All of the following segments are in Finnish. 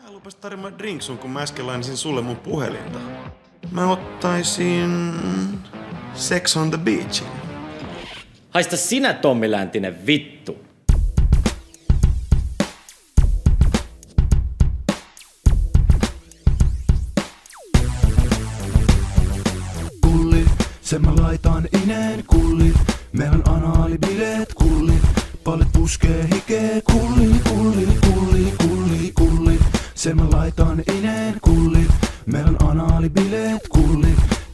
Sä lupas tarjoamaan drinksun, kun mä äsken lainasin sulle mun puhelinta. Mä ottaisin Sex on the Beachin. Haista sinä, Tommi Läntinen, vittu. Kulli, sen mä laitan ineen kulli. Meillä on anaalibileet kulli. Palet puskee hikee kulli, kulli, kulli, kulli, kulli. Sen mä laitan ineen kulli. Meillä on anaalibileet kulli.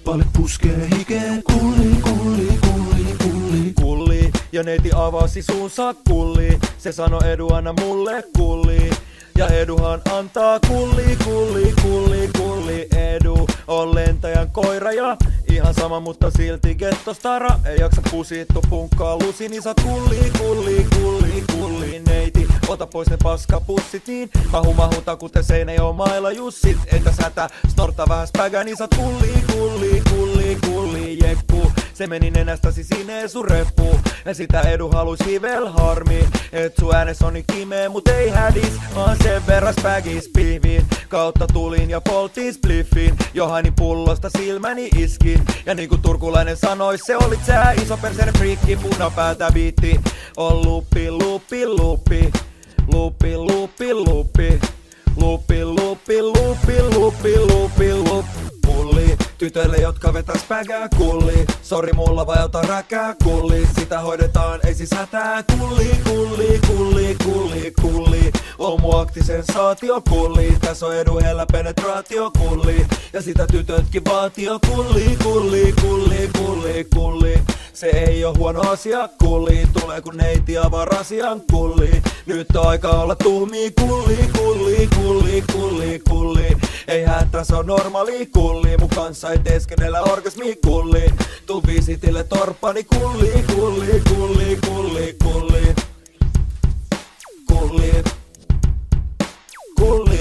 Palet puskee hikee kulli, kulli, kulli, kulli. Kulli, ja neiti avasi suunsa kulli. Se sano Edu anna mulle kulli. Ja Eduhan antaa kulli, kulli, kulli, kulli. Edu on lentäjän koira ja ihan sama, mutta silti gettostara. Ei jaksa pusittu punkkaa lusi, niin saat kulli, kulli, kulli, kulli. Neiti, ota pois ne paskapussit, niin mahuta kuten Seinäjoen mailla jussit. Entä sätä, snorta vähän spägää, niin saat kulli, kulli, kulli, kulli, jekku. Se meni nenästäsi sinne sun reppu. Ja sitä Edu halus hivel harmi. Et sun äänes on niin kimee, mut ei hädis. Vaan sen verran spägis pihviin. Kautta tulin ja poltin spliffin. Johani pullosta silmäni iskin. Ja niinku turkulainen sanois, se olit sä iso perseinen friikki. Punapäätä biitti on lupi, lupi, lupi. Lupi, lupi, lupi. Lupi, lupi, lupi, lupi, lupi, lupi. Kulli, tytöille jotka vetäs pägää kulli. Sori mulla vai ota räkää kulli. Sitä hoidetaan ei siis hätää kulli, kulli, kulli, kulli, kulli. Homoaktisen saatio kulli. Tässä on Edu hellä penetraatio kulli. Ja sitä tytötkin vaatio kulli, kulli, kulli, kulli, kulli. Se ei oo huono asia kulli. Tulee kun neiti avaa rasian kulli. Nyt on aika olla tuhmii kulli, kulli, kulli, kulli, kulli. Ei hätä, se on normaali kulli. Mun kanssa ei teeskennellä orgasmi kulli. Tuu visitille torppani kulli, kulli, kulli, kulli, kulli. Kulli. Kulli.